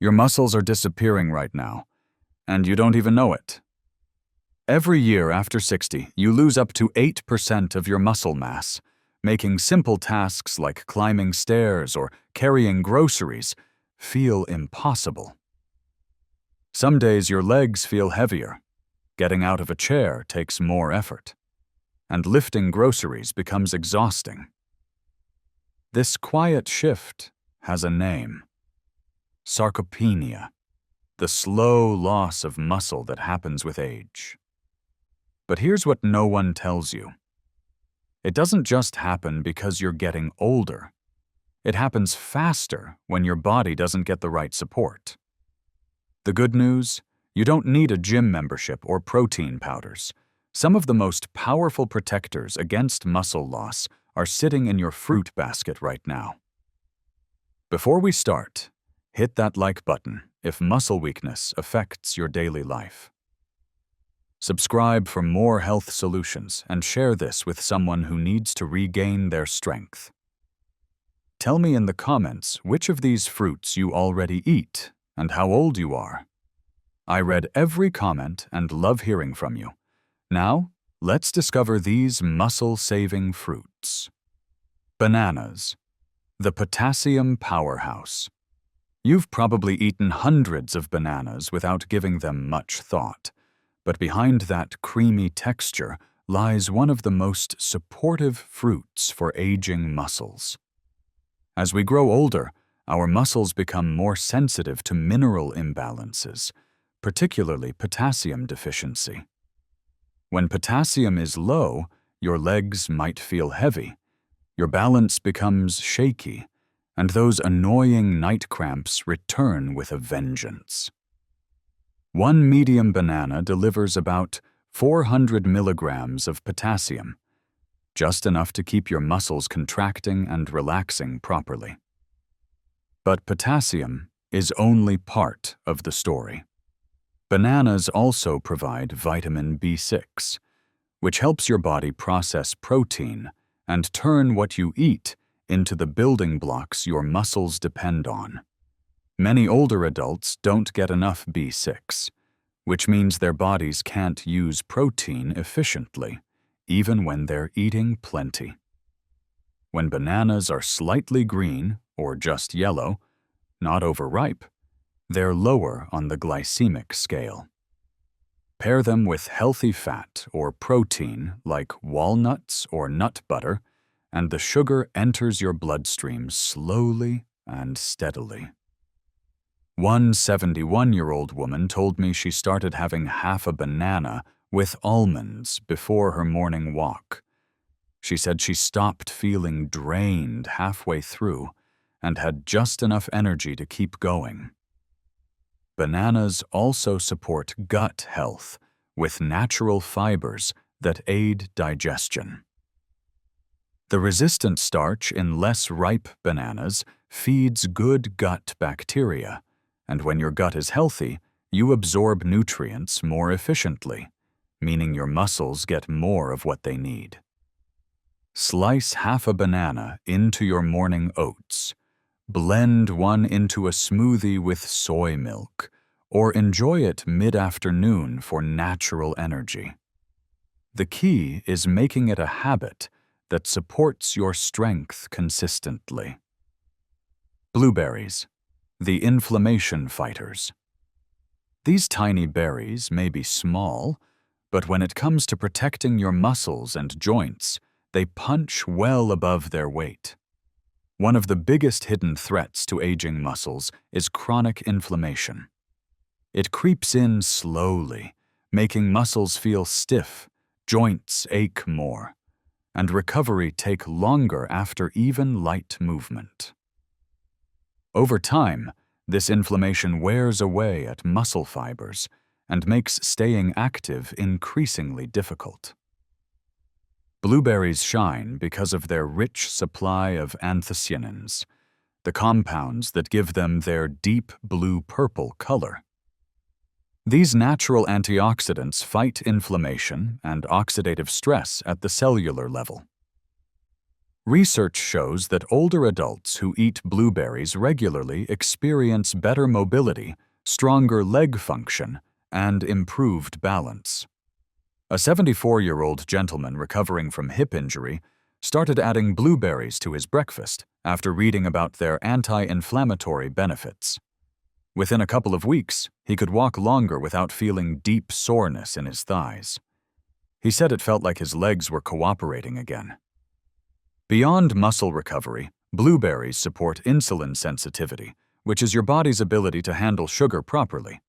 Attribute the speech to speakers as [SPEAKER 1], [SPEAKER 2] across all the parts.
[SPEAKER 1] Your muscles are disappearing right now, and you don't even know it. Every year after 60, you lose up to 8% of your muscle mass, making simple tasks like climbing stairs or carrying groceries feel impossible. Some days your legs feel heavier, getting out of a chair takes more effort, and lifting groceries becomes exhausting. This quiet shift has a name: sarcopenia, the slow loss of muscle that happens with age. But here's what no one tells you. It doesn't just happen because you're getting older. It happens faster when your body doesn't get the right support. The good news? You don't need a gym membership or protein powders. Some of the most powerful protectors against muscle loss are sitting in your fruit basket right now. Before we start, hit that like button if muscle weakness affects your daily life. Subscribe for more health solutions and share this with someone who needs to regain their strength. Tell me in the comments which of these fruits you already eat and how old you are. I read every comment and love hearing from you. Now, let's discover these muscle-saving fruits. Bananas, the potassium powerhouse. You've probably eaten hundreds of bananas without giving them much thought, but behind that creamy texture lies one of the most supportive fruits for aging muscles. As we grow older, our muscles become more sensitive to mineral imbalances, particularly potassium deficiency. When potassium is low, your legs might feel heavy, your balance becomes shaky, and those annoying night cramps return with a vengeance. One medium banana delivers about 400 milligrams of potassium, just enough to keep your muscles contracting and relaxing properly. But potassium is only part of the story. Bananas also provide vitamin B6, which helps your body process protein and turn what you eat into the building blocks your muscles depend on. Many older adults don't get enough B6, which means their bodies can't use protein efficiently, even when they're eating plenty. When bananas are slightly green or just yellow, not overripe, they're lower on the glycemic scale. Pair them with healthy fat or protein like walnuts or nut butter, and the sugar enters your bloodstream slowly and steadily. One 71-year-old woman told me she started having half a banana with almonds before her morning walk. She said she stopped feeling drained halfway through and had just enough energy to keep going. Bananas also support gut health with natural fibers that aid digestion. The resistant starch in less ripe bananas feeds good gut bacteria, and when your gut is healthy, you absorb nutrients more efficiently, meaning your muscles get more of what they need. Slice half a banana into your morning oats. Blend one into a smoothie with soy milk, or enjoy it mid-afternoon for natural energy. The key is making it a habit that supports your strength consistently. Blueberries, the inflammation fighters. These tiny berries may be small, but when it comes to protecting your muscles and joints, they punch well above their weight. One of the biggest hidden threats to aging muscles is chronic inflammation. It creeps in slowly, making muscles feel stiff, joints ache more, and recovery take longer after even light movement. Over time, this inflammation wears away at muscle fibers and makes staying active increasingly difficult. Blueberries shine because of their rich supply of anthocyanins, the compounds that give them their deep blue-purple color. These natural antioxidants fight inflammation and oxidative stress at the cellular level. Research shows that older adults who eat blueberries regularly experience better mobility, stronger leg function, and improved balance. A 74-year-old gentleman recovering from hip injury started adding blueberries to his breakfast after reading about their anti-inflammatory benefits. Within a couple of weeks, he could walk longer without feeling deep soreness in his thighs. He said it felt like his legs were cooperating again. Beyond muscle recovery, blueberries support insulin sensitivity, which is your body's ability to handle sugar properly.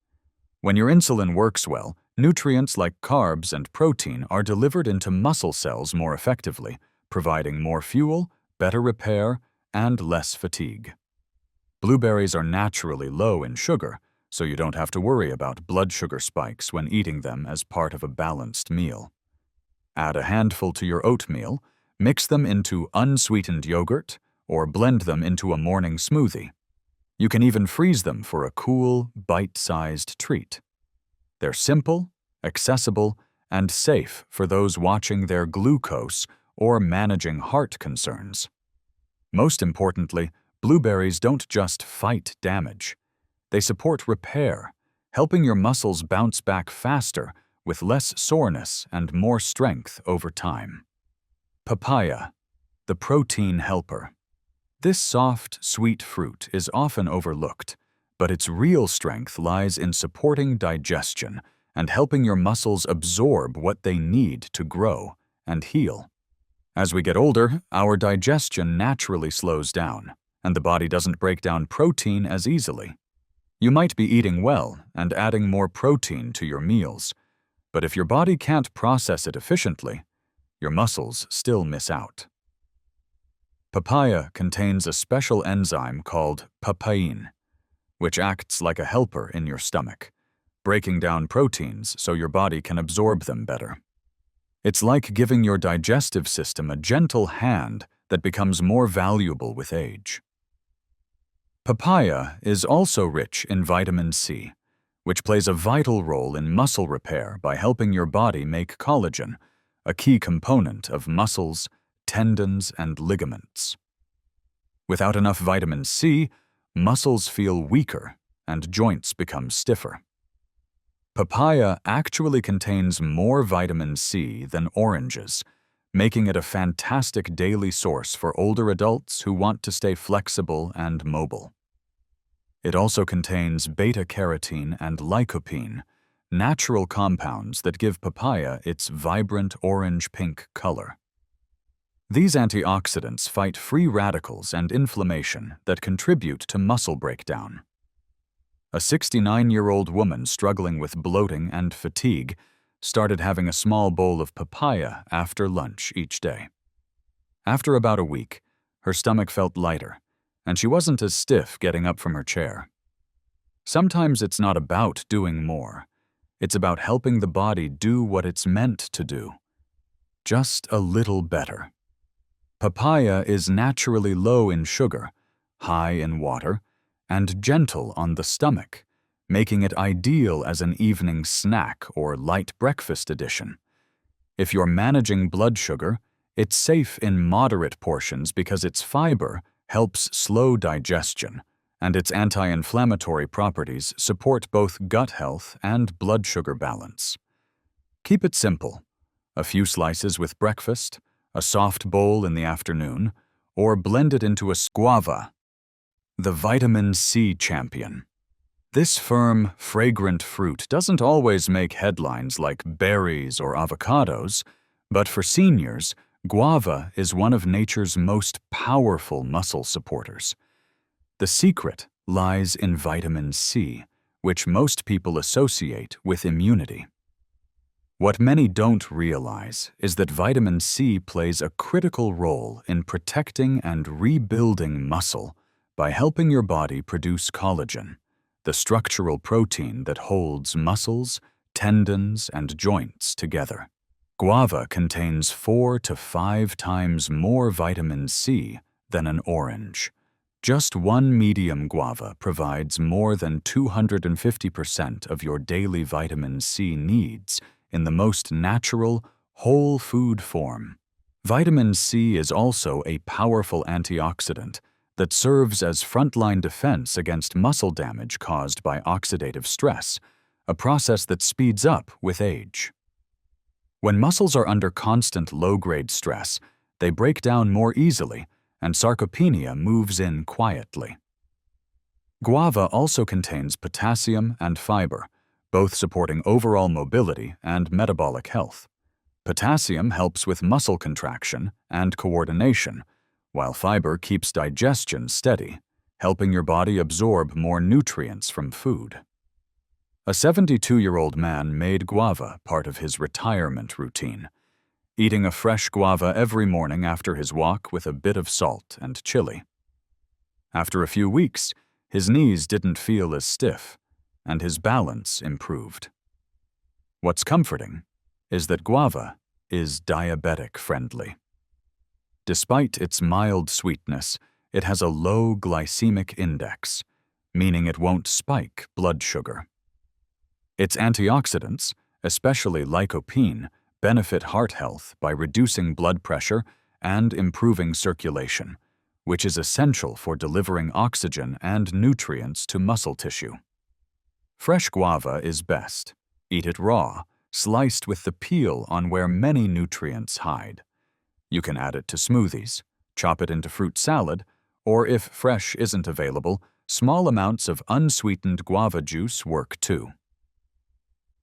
[SPEAKER 1] When your insulin works well, nutrients like carbs and protein are delivered into muscle cells more effectively, providing more fuel, better repair, and less fatigue. Blueberries are naturally low in sugar, so you don't have to worry about blood sugar spikes when eating them as part of a balanced meal. Add a handful to your oatmeal, mix them into unsweetened yogurt, or blend them into a morning smoothie. You can even freeze them for a cool, bite-sized treat. They're simple, accessible, and safe for those watching their glucose or managing heart concerns. Most importantly, blueberries don't just fight damage. They support repair, helping your muscles bounce back faster with less soreness and more strength over time. Papaya, the protein helper. This soft, sweet fruit is often overlooked, but its real strength lies in supporting digestion and helping your muscles absorb what they need to grow and heal. As we get older, our digestion naturally slows down, and the body doesn't break down protein as easily. You might be eating well and adding more protein to your meals, but if your body can't process it efficiently, your muscles still miss out. Papaya contains a special enzyme called papain, which acts like a helper in your stomach, breaking down proteins so your body can absorb them better. It's like giving your digestive system a gentle hand that becomes more valuable with age. Papaya is also rich in vitamin C, which plays a vital role in muscle repair by helping your body make collagen, a key component of muscles, tendons, and ligaments. Without enough vitamin C, muscles feel weaker and joints become stiffer. Papaya actually contains more vitamin C than oranges, making it a fantastic daily source for older adults who want to stay flexible and mobile. It also contains beta-carotene and lycopene, natural compounds that give papaya its vibrant orange-pink color. These antioxidants fight free radicals and inflammation that contribute to muscle breakdown. A 69-year-old woman struggling with bloating and fatigue started having a small bowl of papaya after lunch each day. After about a week, her stomach felt lighter, and she wasn't as stiff getting up from her chair. Sometimes it's not about doing more. It's about helping the body do what it's meant to do. Just a little better. Papaya is naturally low in sugar, high in water, and gentle on the stomach, making it ideal as an evening snack or light breakfast addition. If you're managing blood sugar, it's safe in moderate portions because its fiber helps slow digestion, and its anti-inflammatory properties support both gut health and blood sugar balance. Keep it simple: a few slices with breakfast, a soft bowl in the afternoon, or blend it into a guava, the vitamin C champion. This firm, fragrant fruit doesn't always make headlines like berries or avocados, but for seniors, guava is one of nature's most powerful muscle supporters. The secret lies in vitamin C, which most people associate with immunity. What many don't realize is that vitamin C plays a critical role in protecting and rebuilding muscle by helping your body produce collagen, the structural protein that holds muscles, tendons, and joints together. Guava contains 4 to 5 times more vitamin C than an orange. Just one medium guava provides more than 250% of your daily vitamin C needs in the most natural, whole food form. Vitamin C is also a powerful antioxidant that serves as frontline defense against muscle damage caused by oxidative stress, a process that speeds up with age. When muscles are under constant low-grade stress, they break down more easily, and sarcopenia moves in quietly. Guava also contains potassium and fiber, both supporting overall mobility and metabolic health. Potassium helps with muscle contraction and coordination, while fiber keeps digestion steady, helping your body absorb more nutrients from food. A 72-year-old man made guava part of his retirement routine, eating a fresh guava every morning after his walk with a bit of salt and chili. After a few weeks, his knees didn't feel as stiff, and his balance improved. What's comforting is that guava is diabetic-friendly. Despite its mild sweetness, it has a low glycemic index, meaning it won't spike blood sugar. Its antioxidants, especially lycopene, benefit heart health by reducing blood pressure and improving circulation, which is essential for delivering oxygen and nutrients to muscle tissue. Fresh guava is best. Eat it raw, sliced with the peel on where many nutrients hide. You can add it to smoothies, chop it into fruit salad, or if fresh isn't available, small amounts of unsweetened guava juice work too.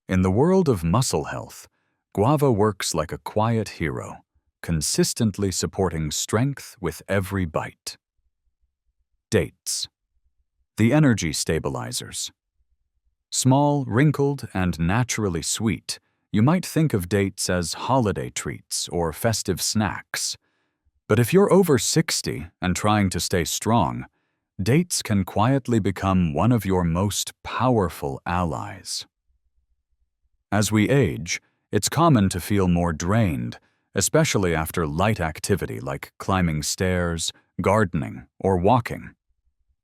[SPEAKER 1] In the world of muscle health, guava works like a quiet hero, consistently supporting strength with every bite. Dates. The energy stabilizers. Small, wrinkled, and naturally sweet, you might think of dates as holiday treats or festive snacks. But if you're over 60 and trying to stay strong, dates can quietly become one of your most powerful allies. As we age, it's common to feel more drained, especially after light activity like climbing stairs, gardening, or walking.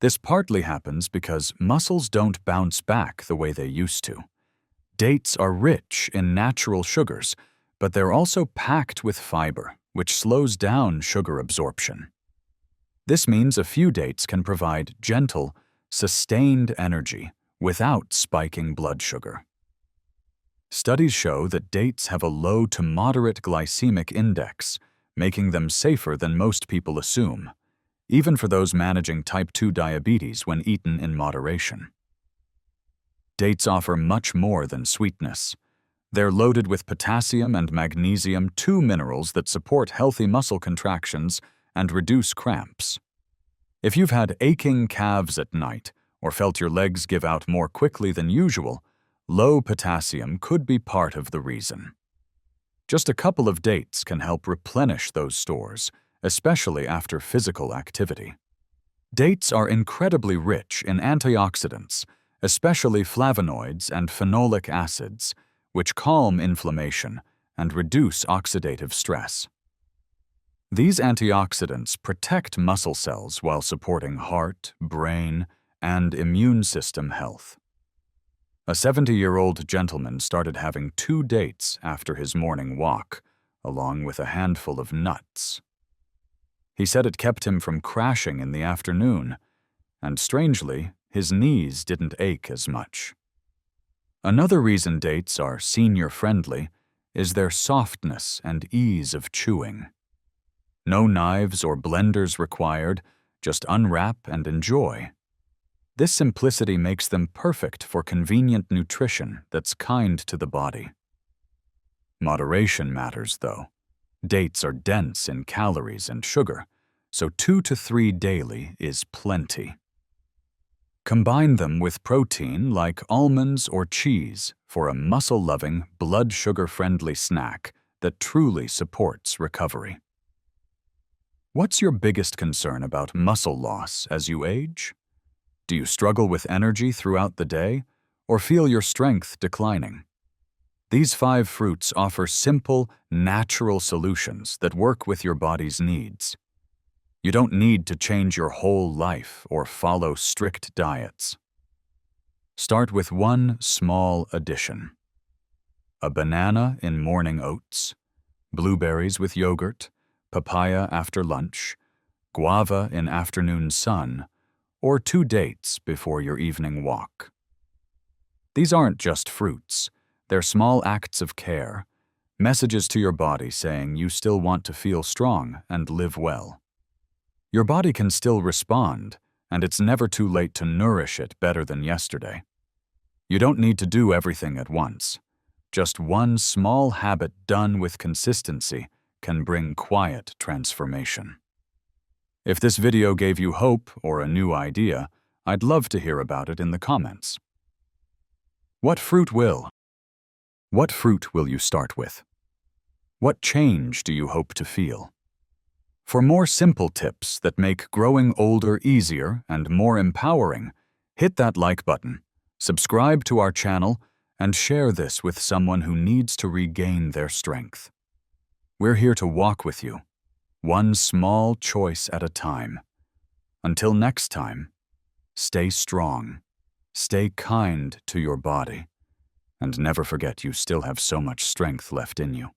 [SPEAKER 1] This partly happens because muscles don't bounce back the way they used to. Dates are rich in natural sugars, but they're also packed with fiber, which slows down sugar absorption. This means a few dates can provide gentle, sustained energy without spiking blood sugar. Studies show that dates have a low to moderate glycemic index, making them safer than most people assume, even for those managing type 2 diabetes when eaten in moderation. Dates offer much more than sweetness. They're loaded with potassium and magnesium, two minerals that support healthy muscle contractions and reduce cramps. If you've had aching calves at night or felt your legs give out more quickly than usual, low potassium could be part of the reason. Just a couple of dates can help replenish those stores, especially after physical activity. Dates are incredibly rich in antioxidants, especially flavonoids and phenolic acids, which calm inflammation and reduce oxidative stress. These antioxidants protect muscle cells while supporting heart, brain, and immune system health. A 70-year-old gentleman started having 2 dates after his morning walk, along with a handful of nuts. He said it kept him from crashing in the afternoon, and strangely, his knees didn't ache as much. Another reason dates are senior-friendly is their softness and ease of chewing. No knives or blenders required, just unwrap and enjoy. This simplicity makes them perfect for convenient nutrition that's kind to the body. Moderation matters, though. Dates are dense in calories and sugar, so 2 to 3 daily is plenty. Combine them with protein like almonds or cheese for a muscle-loving, blood sugar-friendly snack that truly supports recovery. What's your biggest concern about muscle loss as you age? Do you struggle with energy throughout the day, or feel your strength declining? These 5 fruits offer simple, natural solutions that work with your body's needs. You don't need to change your whole life or follow strict diets. Start with one small addition: a banana in morning oats, blueberries with yogurt, papaya after lunch, guava in afternoon sun, or 2 dates before your evening walk. These aren't just fruits. They're small acts of care, messages to your body saying you still want to feel strong and live well. Your body can still respond, and it's never too late to nourish it better than yesterday. You don't need to do everything at once. Just one small habit done with consistency can bring quiet transformation. If this video gave you hope or a new idea, I'd love to hear about it in the comments. What fruit will you start with? What change do you hope to feel? For more simple tips that make growing older easier and more empowering, hit that like button, subscribe to our channel, and share this with someone who needs to regain their strength. We're here to walk with you, one small choice at a time. Until next time, stay strong, stay kind to your body, and never forget you still have so much strength left in you.